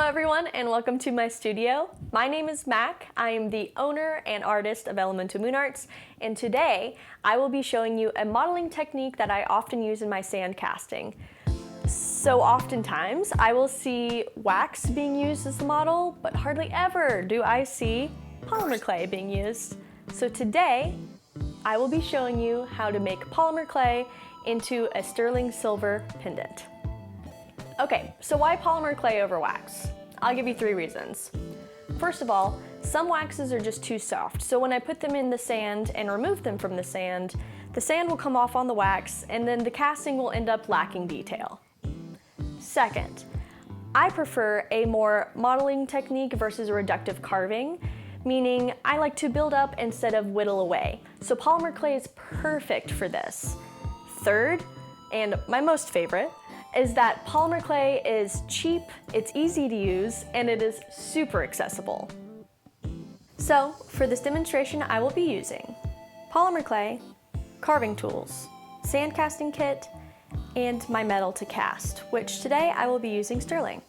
everyone, and welcome to my studio. My name is Mac. I am the owner and artist of Elemental Moon Arts, and today I will be showing you a modeling technique that I often use in my sand casting. So oftentimes I will see wax being used as the model, but hardly ever do I see polymer clay being used. So today I will be showing you how to make polymer clay into a sterling silver pendant. Okay, so why polymer clay over wax? I'll give you 3 reasons. First of all, some waxes are just too soft, so when I put them in the sand and remove them from the sand will come off on the wax, and then the casting will end up lacking detail. Second, I prefer a more modeling technique versus a reductive carving, meaning I like to build up instead of whittle away. So polymer clay is perfect for this. Third, and my most favorite, is that polymer clay is cheap, it's easy to use, and it is super accessible. So for this demonstration I will be using polymer clay, carving tools, sand casting kit, and my metal to cast, which today I will be using sterling.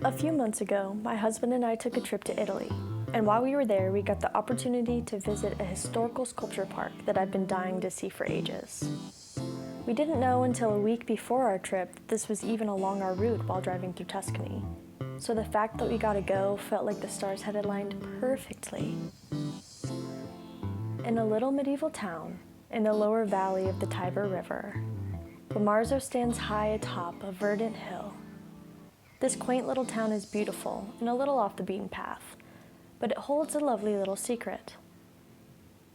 A few months ago, my husband and I took a trip to Italy, and while we were there, we got the opportunity to visit a historical sculpture park that I've been dying to see for ages. We didn't know until a week before our trip that this was even along our route while driving through Tuscany, so the fact that we got to go felt like the stars had aligned perfectly. In a little medieval town in the lower valley of the Tiber River, Bomarzo stands high atop a verdant hill. This quaint little town is beautiful and a little off the beaten path, but it holds a lovely little secret.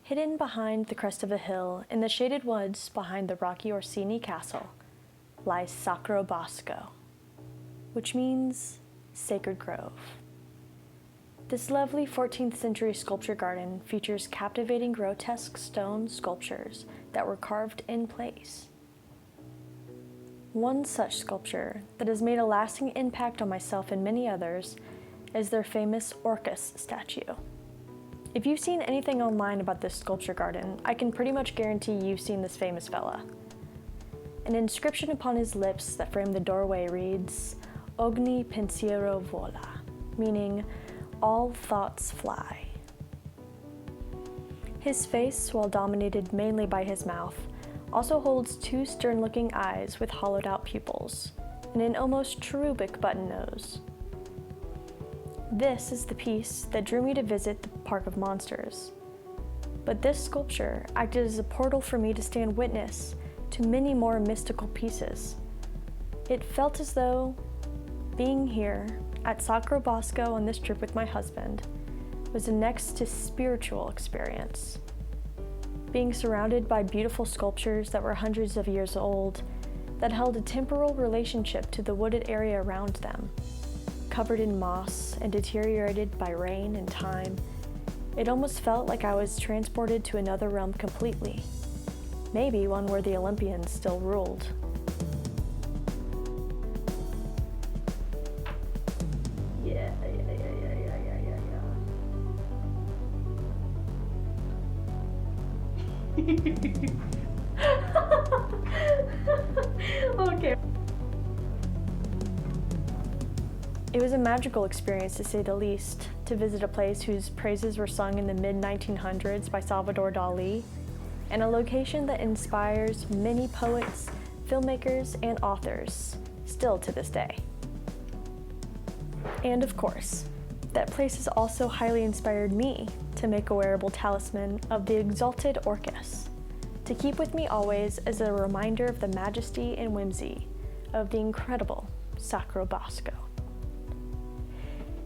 Hidden behind the crest of a hill in the shaded woods behind the rocky Orsini castle lies Sacro Bosco, which means sacred grove. This lovely 14th century sculpture garden features captivating grotesque stone sculptures that were carved in place. One such sculpture that has made a lasting impact on myself and many others is their famous Orcus statue. If you've seen anything online about this sculpture garden, I can pretty much guarantee you've seen this famous fella. An inscription upon his lips that frame the doorway reads, "Ogni pensiero vola," meaning, all thoughts fly. His face, while dominated mainly by his mouth, also holds 2 stern-looking eyes with hollowed-out pupils, and an almost cherubic button nose. This is the piece that drew me to visit the Park of Monsters. But this sculpture acted as a portal for me to stand witness to many more mystical pieces. It felt as though being here at Sacro Bosco on this trip with my husband was a next to spiritual experience. Being surrounded by beautiful sculptures that were hundreds of years old, that held a temporal relationship to the wooded area around them. Covered in moss and deteriorated by rain and time, it almost felt like I was transported to another realm completely. Maybe one where the Olympians still ruled. Yeah. Okay. It was a magical experience, to say the least, to visit a place whose praises were sung in the mid-1900s by Salvador Dali, and a location that inspires many poets, filmmakers, and authors, still to this day. And of course, that place has also highly inspired me to make a wearable talisman of the exalted Orcus, to keep with me always as a reminder of the majesty and whimsy of the incredible Sacro Bosco.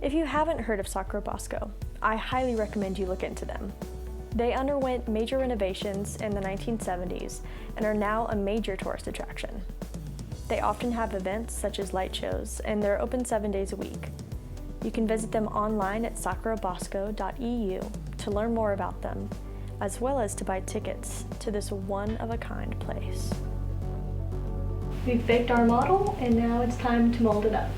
If you haven't heard of Sacro Bosco, I highly recommend you look into them. They underwent major renovations in the 1970s and are now a major tourist attraction. They often have events such as light shows, and they're open 7 days a week. You can visit them online at sacrobosco.eu to learn more about them, as well as to buy tickets to this one-of-a-kind place. We've baked our model, and now it's time to mold it up.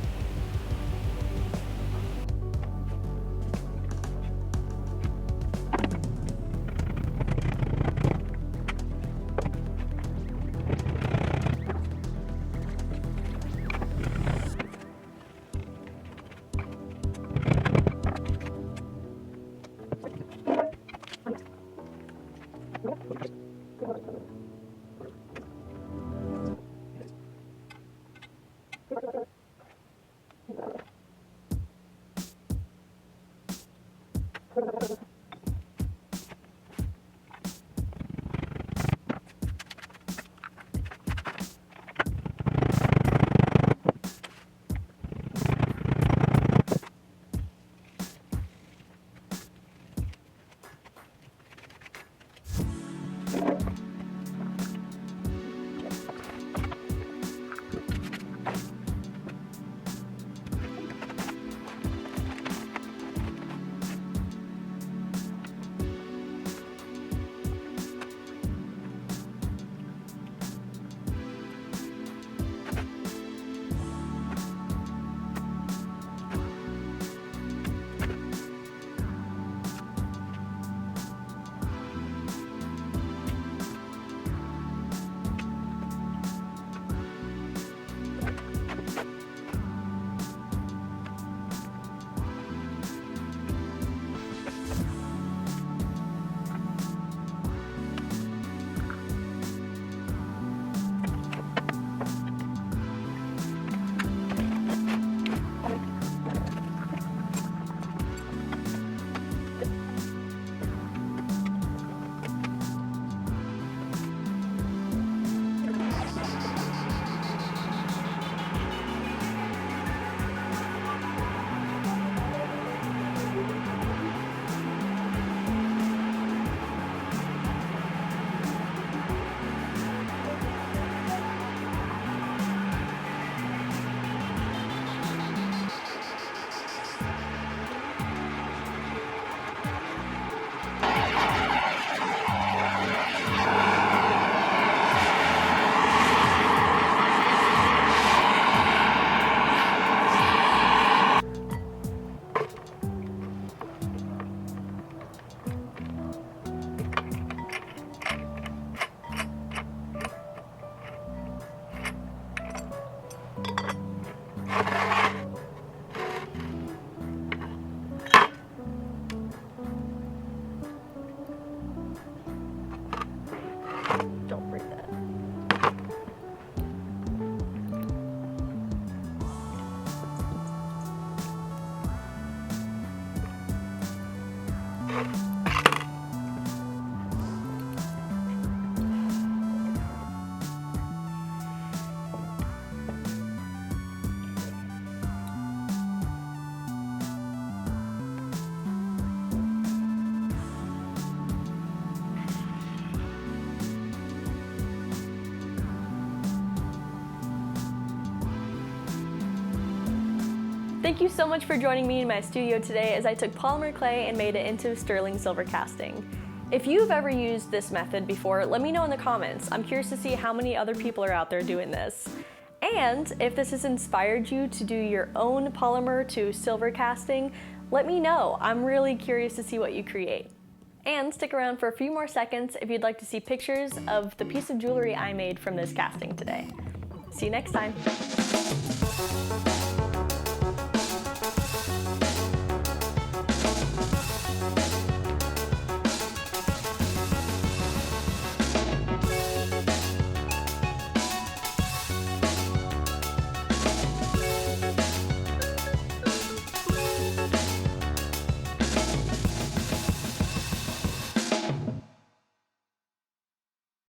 Don't break that. Thank you so much for joining me in my studio today as I took polymer clay and made it into sterling silver casting. If you've ever used this method before, let me know in the comments. I'm curious to see how many other people are out there doing this. And if this has inspired you to do your own polymer to silver casting, let me know. I'm really curious to see what you create. And stick around for a few more seconds if you'd like to see pictures of the piece of jewelry I made from this casting today. See you next time.